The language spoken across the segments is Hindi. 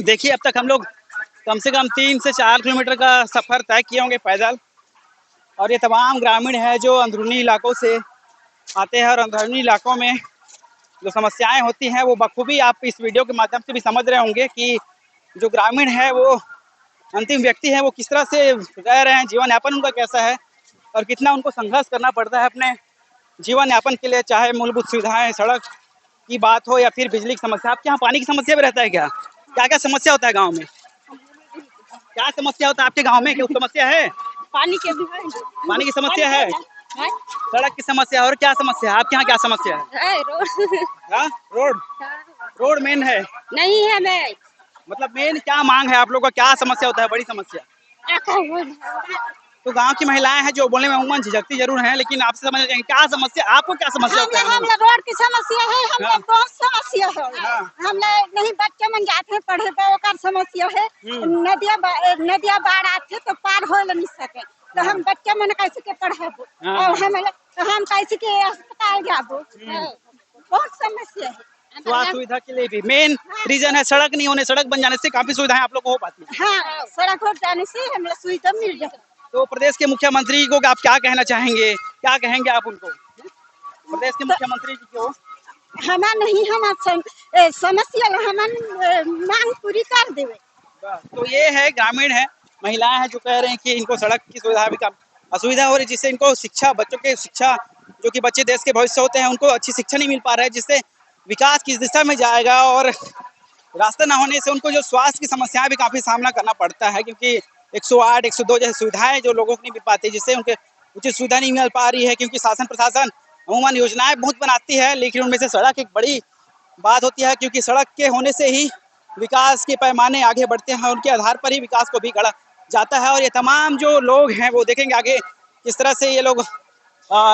देखिए अब तक हम लोग कम से कम 3 से 4 किलोमीटर का सफर तय किए होंगे पैदल। और ये तमाम ग्रामीण है जो अंदरूनी इलाकों से आते हैं और अंदरूनी इलाकों में जो समस्याएं होती हैं वो बखूबी आप इस वीडियो के माध्यम से भी समझ रहे होंगे कि जो ग्रामीण है वो अंतिम व्यक्ति है वो किस तरह से रह रहे हैं, जीवन यापन उनका कैसा है और कितना उनको संघर्ष करना पड़ता है अपने जीवन यापन के लिए। चाहे मूलभूत सुविधाएं, सड़क की बात हो या फिर बिजली की समस्या। आपके यहाँ पानी की समस्या भी रहता है क्या? क्या क्या समस्या होता है गाँव में? क्या समस्या होता है आपके गाँव में? क्या समस्या है? पानी के भी पानी की समस्या है, सड़क की समस्या और क्या समस्या है आपके यहाँ? क्या समस्या है? रोड रोड रोड मेन है नहीं है। मैं मतलब मेन क्या मांग है आप लोगों का? क्या समस्या होता है, बड़ी समस्या? तो गांव की महिलाएं हैं जो बोलने में उमन झिझकती जरूर हैं, लेकिन आपसे समझ जाएंगे क्या समस्या, आपको क्या समस्या होता है? हम रोड की समस्या है, हम हाँ। बहुत समस्या है। हाँ। हम नहीं बच्चे मन जाते हैं पढ़े तो ओकर समस्या है। नदिया बाढ़ आते तो पार हो नहीं सके तो हम बच्चे मन कैसे के पढ़ाबो और हम कैसे के अस्पताल जाबो। बहुत समस्या है। स्वास्थ्य सुविधा के लिए भी मेन रीजन है सड़क नहीं होने। सड़क बन जाने से काफी सुविधाएं आप लोग को हो पाती है। हाँ, सड़क हो जाने से हमें सुविधा मिल जाती है। तो प्रदेश के मुख्यमंत्री को आप क्या कहना चाहेंगे? क्या कहेंगे आप उनको? प्रदेश के मुख्यमंत्री को हमार नहीं, हम समस्या हम मांग पूरी कर देवे। तो ये है ग्रामीण है, महिलाएं हैं जो कह रहे हैं कि इनको सड़क की सुविधा भी असुविधा हो रही, जिससे इनको शिक्षा, बच्चों के शिक्षा, जो कि बच्चे देश के भविष्य होते हैं, उनको अच्छी शिक्षा नहीं मिल पा रहा है, जिससे विकास किस दिशा में जाएगा। और रास्ता ना होने से उनको जो स्वास्थ्य की समस्याएं भी काफी सामना करना पड़ता है, क्योंकि 108, 102 जैसी सुविधाएं जो लोगों को नहीं मिल पाती, जिससे उनके उचित सुविधा नहीं मिल पा रही है। क्योंकि शासन प्रशासन अमूमन योजनाएं बहुत बनाती है, लेकिन उनमें से सड़क एक बड़ी बात होती है, क्योंकि सड़क के होने से ही विकास के पैमाने आगे बढ़ते हैं, उनके आधार पर ही विकास को भी गढ़ा जाता है। और ये तमाम जो लोग हैं वो देखेंगे आगे किस तरह से ये लोग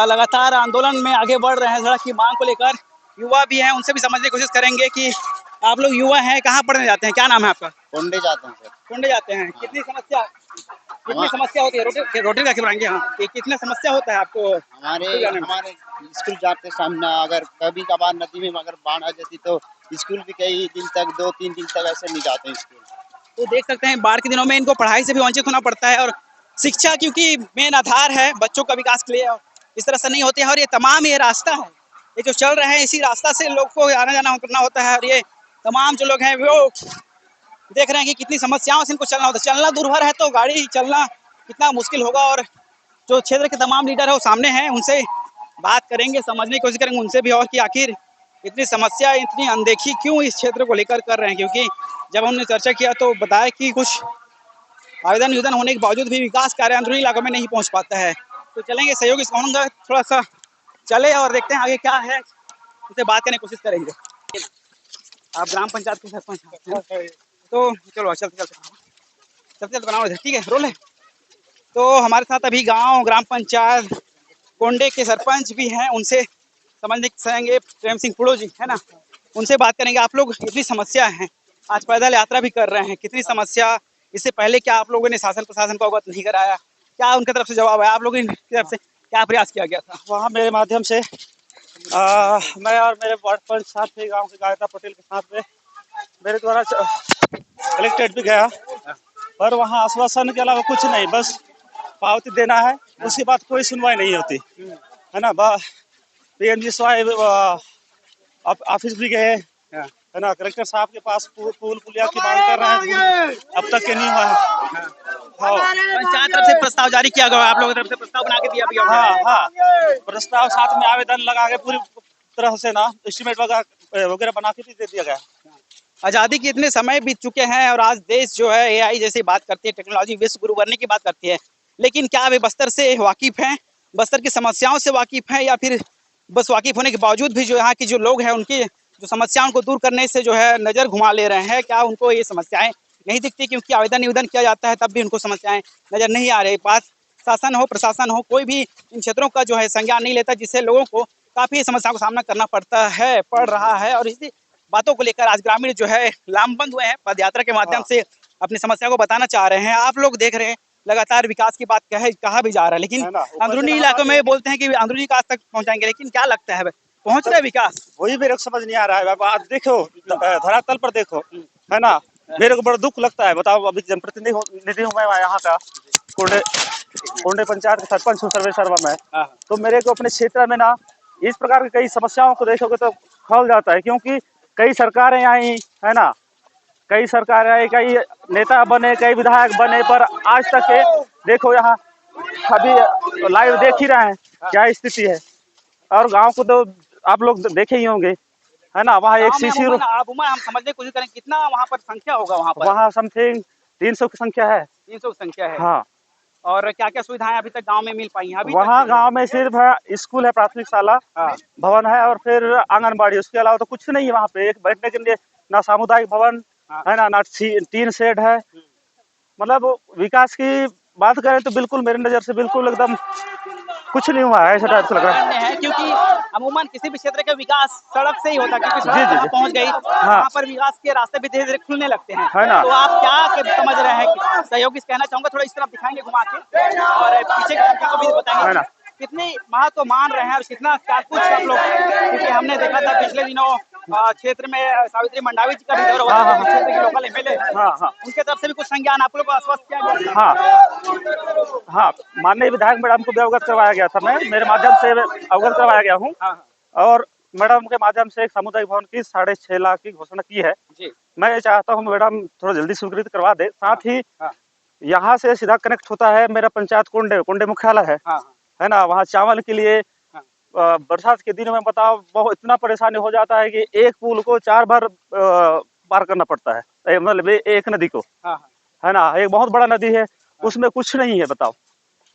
लगातार आंदोलन में आगे बढ़ रहे हैं सड़क की मांग को लेकर। युवा भी हैं, उनसे भी समझने की कोशिश करेंगे कि आप लोग युवा हैं, कहाँ पढ़ने जाते हैं? क्या नाम है आपका? कोंडे जाते हैं सर। कोंडे जाते हैं। कितनी समस्या होती है? रोटी रखे बनाएंगे। हाँ, कितनी समस्या होता है आपको? हमारे स्कूल जाते सामने अगर कभी कभार नदी में अगर बाढ़ आ जाती तो स्कूल भी कई दिन तक 2-3 दिन तक ऐसे नहीं जाते हैं स्कूल। तो देख सकते हैं बाढ़ के दिनों में इनको पढ़ाई से भी वंचित होना पड़ता है, और शिक्षा क्योंकि मेन आधार है बच्चों का विकास के लिए, इस तरह से नहीं होते हैं। और ये तमाम ये रास्ता है, ये जो चल रहे हैं इसी रास्ता से लोग को आना जाना करना होता है। और ये तमाम जो लोग हैं वो देख रहे हैं कि कितनी समस्याओं से इनको चलना होता है। चलना दूरभर है तो गाड़ी चलना कितना मुश्किल होगा। और जो क्षेत्र के तमाम लीडर है वो सामने हैं, उनसे बात करेंगे, समझने की कोशिश करेंगे उनसे भी, और कि आखिर इतनी समस्या, इतनी अनदेखी क्यों इस क्षेत्र को लेकर कर रहे हैं। क्योंकि जब हमने चर्चा किया तो बताया कि कुछ आवेदन होने के बावजूद भी विकास कार्य अंदरूनी इलाकों में नहीं पहुंच पाता है। तो चलेंगे, सहयोगी कहूँगा थोड़ा सा चले और देखते हैं आगे क्या है, उनसे बात करने की कोशिश करेंगे। आप ग्राम पंचायत के सरपंच हैं, तो चलो चलते बनाओ इधर, ठीक है, रोल है। तो हमारे साथ अभी ग्राम पंचायत कोंडे के सरपंच भी हैं, उनसे समझने चाहेंगे। प्रेम सिंह पुड़ो जी है ना, उनसे बात करेंगे। आप लोग इतनी समस्या है, आज पैदल यात्रा भी कर रहे हैं, कितनी समस्या, इससे पहले क्या आप लोगों ने शासन प्रशासन को अवगत नहीं कराया? क्या उनकी तरफ से जवाब है? आप लोगों की तरफ से क्या प्रयास किया गया था? वहाँ मेरे माध्यम से मैं और मेरे वार्ड पंच साथ थे, गाँव के गायता पटेल के साथ में मेरे द्वारा कलेक्ट्रेट भी गया, पर वहाँ आश्वासन के अलावा कुछ नहीं, बस पावती देना है, उसके बाद कोई सुनवाई नहीं होती है ना। PMG ऑफिस भी गए है ना, कलेक्टर साहब के पास पुलिया की मांग कर रहे हैं, अब तक के नहीं हुआ है। पंचायत तरफ से प्रस्ताव जारी किया गया, आप लोगों की तरफ से प्रस्ताव बना के दिया गया? हाँ, प्रस्ताव साथ में आवेदन लगा के पूरी तरह से ना एस्टिमेट वगैरह बना के भी दे दिया गया। आज़ादी के इतने समय बीत चुके हैं और आज देश जो है AI जैसी बात करती है, टेक्नोलॉजी विश्व गुरु बनने की बात करती है, लेकिन क्या वे बस्तर से वाकिफ हैं, बस्तर की समस्याओं से वाकिफ हैं, या फिर बस वाकिफ होने के बावजूद भी जो यहाँ की जो लोग हैं उनकी जो समस्याओं को दूर करने से जो है नज़र घुमा ले रहे हैं? क्या उनको ये समस्याएं नहीं दिखती? क्योंकि आवेदन निवेदन किया जाता है तब भी उनको समस्याएं नज़र नहीं आ रही। पास शासन हो, प्रशासन हो, कोई भी इन क्षेत्रों का जो है संज्ञान नहीं लेता, जिससे लोगों को काफ़ी समस्याओं का सामना करना पड़ रहा है। और इसी बातों को लेकर आज ग्रामीण जो है लामबंद हुए हैं, पद यात्रा के माध्यम से अपनी समस्या को बताना चाह रहे हैं। आप लोग देख रहे हैं लगातार विकास की बात कहा भी जा रहा है, लेकिन अंदरूनी इलाकों में बोलते हैं कि अंदरूनी विकास तक पहुंचाएंगे, लेकिन क्या लगता है पहुंच रहा है विकास? वही मेरे को समझ नहीं आ रहा है। आप देखो धरातल पर देखो है ना, मेरे को बड़ा दुख लगता है। बताओ, अभी जनप्रतिनिधि हूँ मैं यहाँ का, कोंडे कोंडे पंचायत का सरपंच हूँ, सर्वे सर्वा में। तो मेरे को अपने क्षेत्र में ना इस प्रकार की कई समस्याओं को देखोगे तो खल जाता है, क्योंकि कई सरकारें आई है ना, कई सरकारें आई, कई नेता बने, कई विधायक बने, पर आज तक के देखो यहाँ अभी लाइव देख ही रहे हैं क्या स्थिति है। और गांव को तो आप लोग देखे ही होंगे, है ना। वहाँ एक सीसी हम समझने की कोशिश करें कितना वहाँ पर संख्या होगा, वहाँ समथिंग 300 की संख्या है। 300 की संख्या है। हाँ। और क्या क्या सुविधाएं अभी तक गांव में मिल पाई हैं? अभी वहाँ गांव में सिर्फ स्कूल है, प्राथमिक शाला भवन है, और फिर आंगनबाड़ी। उसके अलावा तो कुछ नहीं है वहाँ पे। एक बैठने के लिए ना सामुदायिक भवन है ना टीन शेड है। मतलब विकास की बात करें तो बिल्कुल मेरी नजर से बिल्कुल एकदम कुछ नहीं हुआ है, ऐसा टाइप से लग रहा है। क्योंकि अमूमन किसी भी क्षेत्र का विकास सड़क से ही होता है, क्योंकि सड़क पहुंच गई वहाँ पर विकास के रास्ते भी धीरे धीरे खुलने लगते हैं, है ना। तो आप क्या समझ रहे हैं? सहयोगी कहना चाहूंगा, थोड़ा इस तरफ दिखाएंगे घुमा के, और पीछे की संख्या को भी बताएंगे कितने महत्व मान रहे हैं और कितना क्या कुछ आप लोग। क्योंकि हमने देखा था पिछले दिनों क्षेत्र में सावित्री मंडावी जी का भी दौरा हुआ, क्षेत्र के लोकल एमएलए, उनके तरफ से भी कुछ संज्ञान आप लोग को आश्वस्त किया गया। हाँ, माननीय विधायक मैडम को भी अवगत करवाया गया था। मैं मेरे माध्यम से अवगत करवाया गया हूँ, और मैडम के माध्यम से एक सामुदायिक भवन की 6.5 लाख की घोषणा की है जी। मैं ये चाहता हूँ मैडम थोड़ा जल्दी स्वीकृत करवा दे। साथ ही यहाँ से सीधा कनेक्ट होता है मेरा पंचायत कोंडे मुख्यालय है ना। वहाँ चावल के लिए बरसात के दिनों में बताओ बहुत इतना परेशानी हो जाता है कि एक पुल को 4 बार पार करना पड़ता है, मतलब एक नदी को, है ना। एक बहुत बड़ा नदी है, उसमें कुछ नहीं है, बताओ।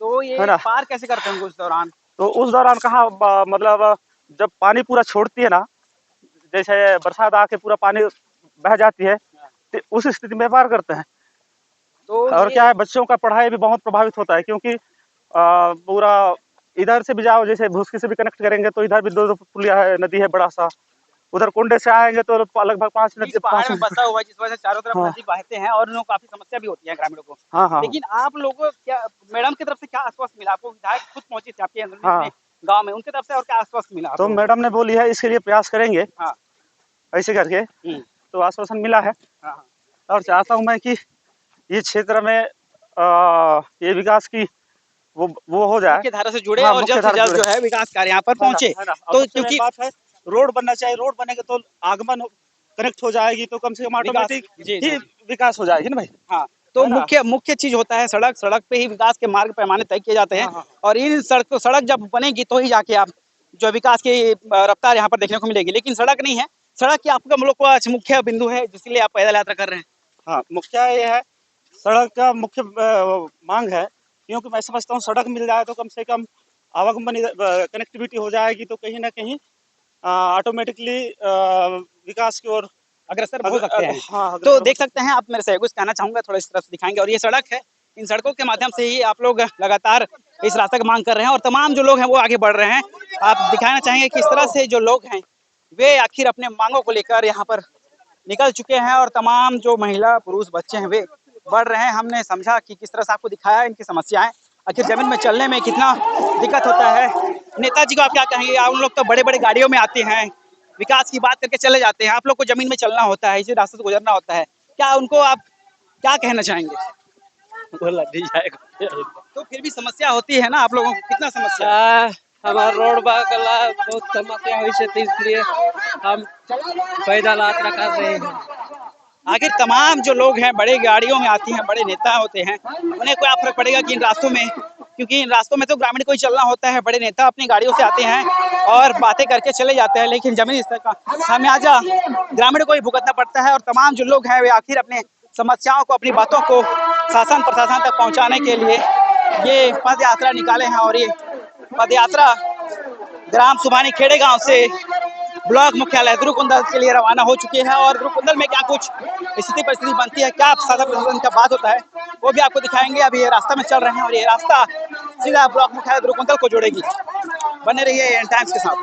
तो ये है ना, पार कैसे करते हैं उस दौरान? तो उस दौरान कहाँ, मतलब जब पानी पूरा छोड़ती है ना, जैसे बरसात आके पूरा पानी बह जाती है, तो उस स्थिति में पार करते हैं। तो और क्या है, बच्चों का पढ़ाई भी बहुत प्रभावित होता है, क्योंकि पूरा इधर से भी जाओ, जैसे भूसकी से भी कनेक्ट करेंगे तो इधर भी 2 पुलिया है, नदी है बड़ा सा। उधर कोंडे से आएंगे तो लगभग 5 नदी पहाड़ में बसा हुआ है, जिस वजह से चारों तरफ नदी बहते हैं और उन्हें काफी समस्या भी होती है ग्रामीणों को। हाँ। लेकिन आप लोगों को क्या मैडम की तरफ से क्या आश्वासन मिला आपको? विधायक खुद पहुंचे थे आपके गाँव में, उनकी तरफ से और क्या आश्वासन मिला? तो मैडम ने बोली है इसके लिए प्रयास करेंगे, ऐसे करके तो आश्वासन मिला है। और चाहता हूँ मैं कि ये क्षेत्र में ये विकास की वो हो जाए, मुख्य धारा से जुड़े और जल्द से जल्द जो है विकास कार्य यहाँ पर पहुंचे। तो क्योंकि बात है रोड बनना चाहिए, रोड बनेगा तो आगमन कनेक्ट हो जाएगी, तो कम से कम ऑटोमेटिक ही विकास हो जाएगी ना भाई। हाँ, तो मुख्य चीज होता है सड़क पे ही विकास के मार्ग पैमाने तय किए जाते हैं। और इन सड़क जब बनेगी तो ही जाके आप जो विकास की रफ्तार यहाँ पर देखने को मिलेगी। लेकिन सड़क नहीं है, सड़क की आपका लोग का मुख्य बिंदु है जिसके लिए आप पैदल यात्रा कर रहे हैं। हाँ, मुख्य ये है, सड़क का मुख्य मांग है, क्योंकि मैं समझता हूँ सड़क मिल जाए तो कम से कम आवागमन कनेक्टिविटी हो जाएगी, तो कहीं ना कहीं ऑटोमेटिकली विकास की ओर अग्रसर हो सकते हैं। हाँ, तो देख सकते हैं आप, मेरे सहयोगी कहना चाहूंगा, थोड़ा इस तरफ से दिखाएंगे। और ये सड़क है, इन सड़कों के माध्यम से ही आप लोग लगातार इस रास्ते की मांग कर रहे हैं और तमाम जो लोग हैं वो आगे बढ़ रहे हैं। आप दिखाना चाहेंगे किस तरह से जो लोग हैं वे आखिर अपने मांगों को लेकर यहाँ पर निकल चुके हैं, और तमाम जो महिला पुरुष बच्चे हैं वे बढ़ रहे हैं। हमने समझा कि किस तरह से आपको दिखाया इनकी समस्याएं, आखिर जमीन में चलने में कितना दिक्कत होता है। नेताजी को आप क्या कहेंगे? आप लोग तो बड़े बड़े गाड़ियों में आते हैं, विकास की बात करके चले जाते हैं, आप लोग को जमीन में चलना होता है, इसी रास्ते से गुजरना होता है, क्या उनको आप क्या कहना चाहेंगे? तो फिर भी समस्या होती है ना आप लोगों को, कितना समस्या? हमारा रोड बागला बहुत समस्या हुई है, इसलिए हम पैदल यात्रा कर रहे हैं। आखिर तमाम जो लोग हैं बड़े गाड़ियों में आती हैं, बड़े नेता होते हैं, उन्हें क्या फर्क पड़ेगा कि इन रास्तों में, क्योंकि इन रास्तों में तो ग्रामीण को ही चलना होता है। बड़े नेता अपनी गाड़ियों से आते हैं और बातें करके चले जाते हैं, लेकिन जमीन स्तर का खामियाजा ग्रामीण को ही भुगतना पड़ता है। और तमाम जो लोग हैं वे आखिर अपने समस्याओं को, अपनी बातों को शासन प्रशासन तक पहुँचाने के लिए ये पद यात्रा निकाले हैं। और ये पद यात्रा ग्राम सुभानी खेड़े गाँव से ब्लॉक मुख्यालय दुरुकुंदल के लिए रवाना हो चुके हैं। और दुरुकुंदल में क्या कुछ स्थिति परिस्थिति बनती है, क्या शासन प्रशासन का बात होता है, वो भी आपको दिखाएंगे। अभी ये रास्ता में चल रहे हैं और ये रास्ता सीधा ब्लॉक मुख्यालय दुरुकुंदल को जोड़ेगी। बने रहिए एन टाइम्स के साथ।